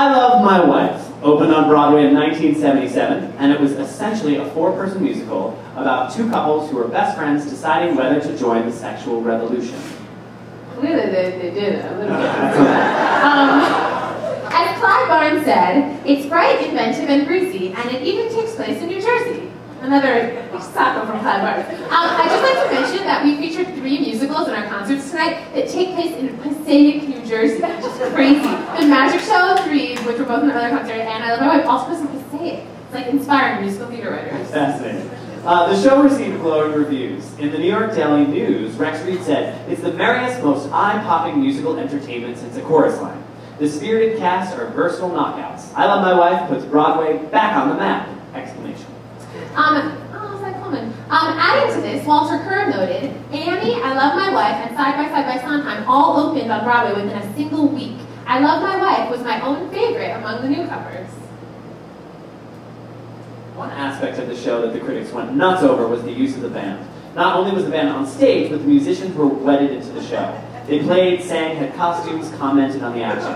I Love My Wife opened on Broadway in 1977, and it was essentially a four-person musical about two couples who were best friends deciding whether to join the sexual revolution. Clearly they did a little bit. As Clyde Barnes said, it's bright, inventive, and breezy, and it even takes place in New Jersey. Another sacco from Clyde Barnes. I'd just like to mention that we featured 3 musicals in our concerts tonight that take place in Passaic, New Jersey, which is crazy. The Magic Show 3, which were both in the earlier concert, and I Love My Wife also was in Passaic. It's like inspiring musical theater writers. Fascinating. The show received glowing reviews. In the New York Daily News, Rex Reed said, "It's the merriest, most eye-popping musical entertainment since a chorus line. The spirited cast are versatile knockouts. I Love My Wife puts Broadway back on the map!" Exclamation. Adding to this, Walter Kerr noted, Annie, I Love My Wife, and Side by Side by Sondheim all opened on Broadway within a single week. I Love My Wife was my own favorite among the newcomers. One aspect of the show that the critics went nuts over was the use of the band. Not only was the band on stage, but the musicians were wedded into the show. They played, sang, had costumes, commented on the action.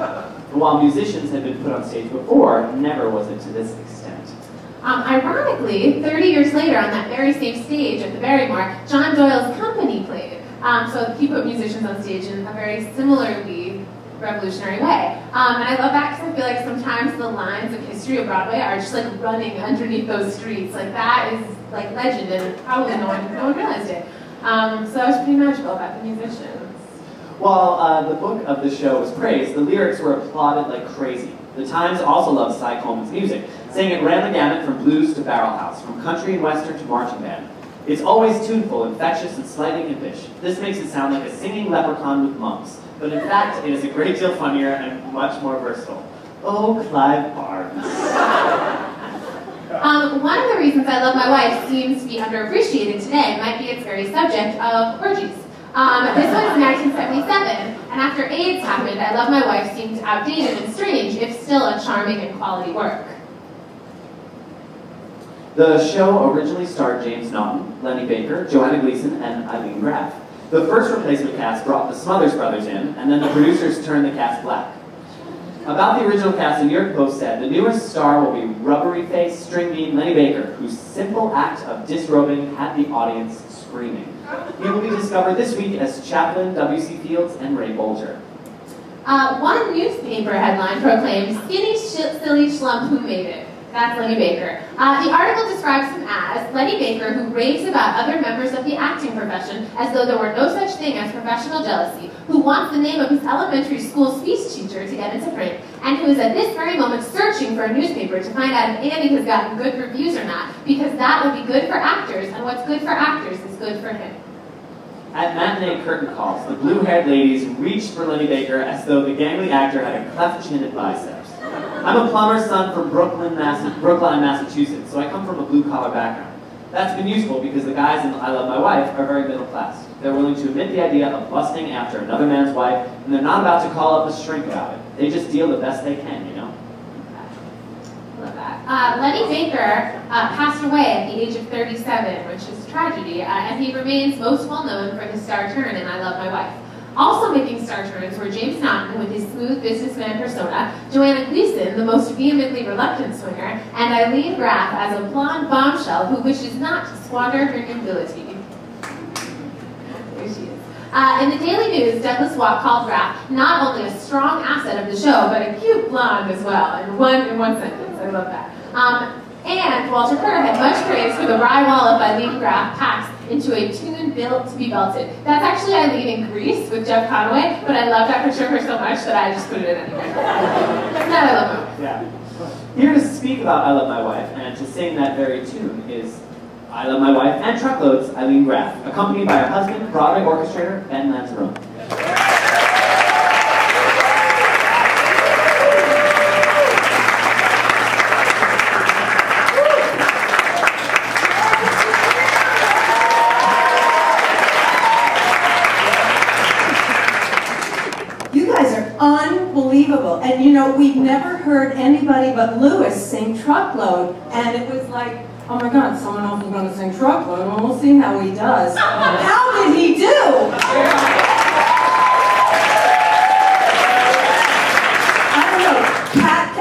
And while musicians had been put on stage before, never was it to this extent. Ironically, 30 years later, on that very same stage at the Barrymore, John Doyle's company played. So he put musicians on stage in a very similarly revolutionary way. And I love that because I feel like sometimes the lines of history of Broadway are just like running underneath those streets. Like that is like legend, and probably no one realized it. So that was pretty magical about the musicians. While the book of the show was praised, the lyrics were applauded like crazy. The Times also loved Cy Coleman's music, saying it ran the gamut from blues to barrel house, from country and western to marching band. It's always tuneful, infectious, and slightly impish. This makes it sound like a singing leprechaun with mumps, but in fact, it is a great deal funnier and much more versatile. Oh, Clive Barnes. One of the reasons I Love My Wife seems to be underappreciated today might be its very subject of orgies. This was 1977, and after AIDS happened, I Love My Wife seemed outdated and strange, if still a charming and quality work. The show originally starred James Naughton, Lenny Baker, Joanna Gleason, and Ilene Graff. The first replacement cast brought the Smothers Brothers in, and then the producers turned the cast black. About the original cast, the New York Post said, "The newest star will be rubbery-faced, string-bean Lenny Baker, whose simple act of disrobing had the audience screaming. He will be discovered this week as Chaplain W.C. Fields and Ray Bolger." One newspaper headline proclaimed, "Skinny, silly schlump who made it." That's Lenny Baker. The article describes him as Lenny Baker, who raves about other members of the acting profession as though there were no such thing as professional jealousy, who wants the name of his elementary school speech teacher to get into print, and who is at this very moment searching for a newspaper to find out if Annie has gotten good reviews or not, because that would be good for actors, and what's good for actors is good for him. At matinee curtain calls, the blue-haired ladies reached for Lenny Baker as though the gangly actor had a cleft chin and biceps. "I'm a plumber's son from Brookline, Massachusetts, so I come from a blue-collar background. That's been useful because the guys in I Love My Wife are very middle class. They're willing to admit the idea of lusting after another man's wife, and they're not about to call up a shrink about it. They just deal the best they can, you know?" Love that. Lenny Baker passed away at the age of 37, which is a tragedy, and he remains most well known for his star turn in I Love My Wife. Also making star turns were James Naughton with his smooth businessman persona, Joanna Gleason, the most vehemently reluctant swinger, and Ilene Graff as a blonde bombshell who wishes not to squander her nobility. There she is. In the Daily News, Douglas Watt called Graff not only a strong asset of the show, but a cute blonde as well, in one sentence. I love that. And Walter Kerr had much praise for the wry wallop Ilene Graff packs into a tune built to be belted. That's actually Eileen in Grease with Jeff Conaway, but I love that picture of her so much that I just put it in anyway. That I love her. Yeah. Here to speak about I Love My Wife and to sing that very tune is I Love My Wife and Truckloads' Ilene Graff, accompanied by her husband, Broadway orchestrator Ben Lanzarone. Unbelievable. And you know, we've never heard anybody but Lewis sing Truckload, and it was like, oh my God, someone else is going to sing Truckload, and we'll see how he does. How did he do? I don't know, Cat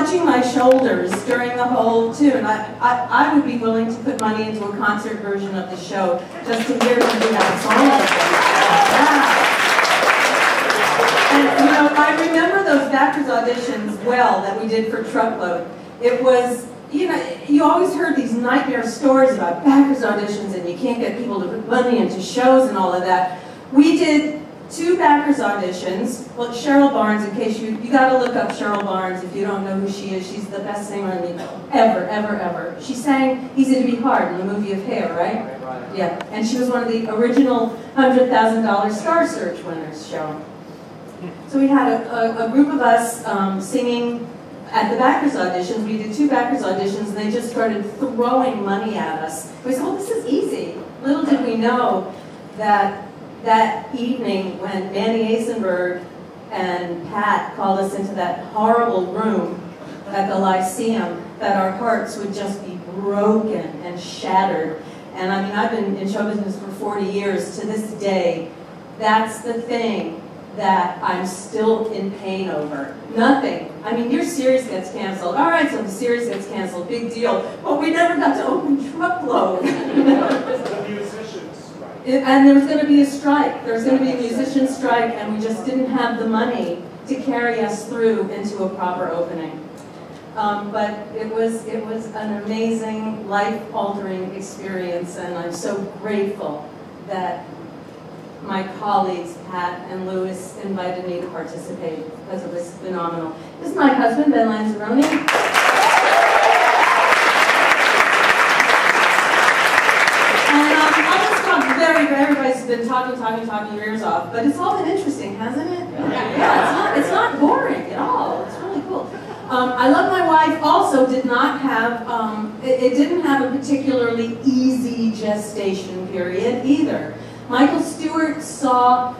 touching my shoulders during the whole tune. I would be willing to put money into a concert version of the show just to hear him do that song again. And you know, I remember those backers auditions well that we did for Truckload. It was, you know, you always heard these nightmare stories about backers auditions and you can't get people to put money into shows and all of that. We did 2 backers auditions. Well, Cheryl Barnes, in case you got to look up Cheryl Barnes if you don't know who she is. She's the best singer in the ever, ever, ever. She sang Easy to Be Hard in the movie of Hair, right? Yeah, and she was one of the original $100,000 Star Search winners, Cheryl. So we had a group of us singing at the backers auditions. We did 2 backers auditions, and they just started throwing money at us. We said, oh, this is easy. Little did we know that that evening when Manny Eisenberg and Pat called us into that horrible room at the Lyceum, that our hearts would just be broken and shattered. And I mean, I've been in show business for 40 years. To this day, that's the thing that I'm still in pain over. Nothing. I mean, your series gets canceled. All right, so the series gets canceled. Big deal. But we never got to open Truckload. And there was going to be a strike. There was going to be a musician strike, and we just didn't have the money to carry us through into a proper opening. But it was an amazing, life-altering experience, and I'm so grateful that my colleagues, Pat and Louis, invited me to participate because it was phenomenal. This is my husband, Ben Lanzarone. Everybody's been talking your ears off, but it's all been interesting, hasn't it? Yeah, it's not boring at all. It's really cool. I Love My Wife also did not have, it didn't have a particularly easy gestation period either. Michael Stewart saw,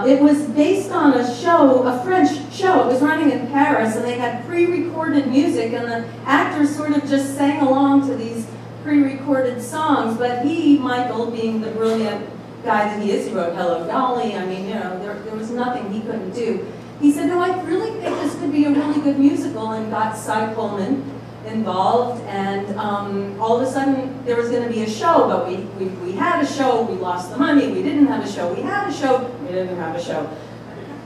it was based on a show, a French show. It was running in Paris, and they had pre-recorded music, and the actors sort of just sang along to these pre-recorded songs, but he, Michael, being the brilliant guy that he is, he wrote Hello Dolly. I mean, you know, there was nothing he couldn't do. He said, no, I really think this could be a really good musical, and got Cy Coleman involved, and all of a sudden there was going to be a show, but we had a show, we lost the money, we didn't have a show, we had a show, we didn't have a show.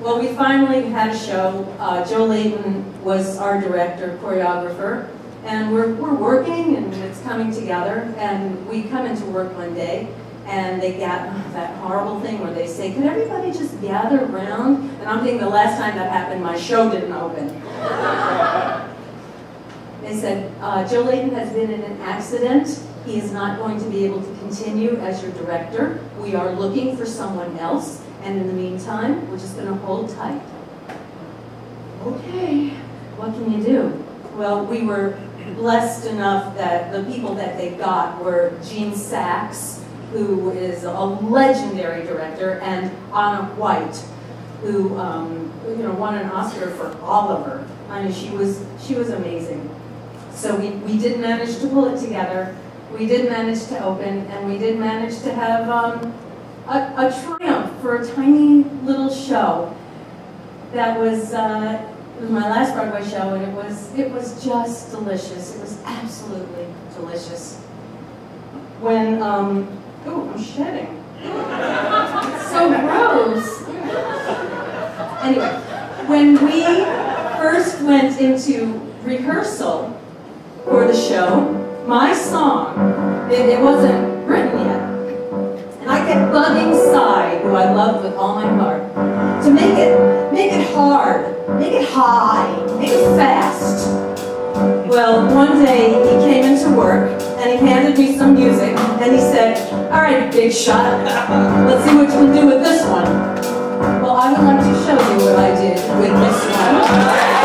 Well, we finally had a show. Joe Layton was our director, choreographer, and we're working, and it's coming together, and we come into work one day, and they got that horrible thing where they say, could everybody just gather around? And I'm thinking the last time that happened, my show didn't open. They said, Joe Layton has been in an accident. He is not going to be able to continue as your director. We are looking for someone else, and in the meantime, we're just going to hold tight. Okay, what can you do? Well, we were blessed enough that the people that they got were Gene Sachs, who is a legendary director, and Anna White, who won an Oscar for Oliver. I mean, she was amazing. So we did manage to pull it together. We did manage to open, and we did manage to have a triumph for a tiny little show. That was. It was my last Broadway show, and it was just delicious. It was absolutely delicious. When, oh, I'm shedding. It's so gross. Anyway, when we first went into rehearsal for the show, my song, it wasn't written yet. And I kept bugging Cy, who I loved with all my heart, to make it hard. Make it high, make it fast. Well, one day he came into work and he handed me some music and he said, all right, big shot, let's see what you can do with this one. Well, I would like to show you what I did with this one.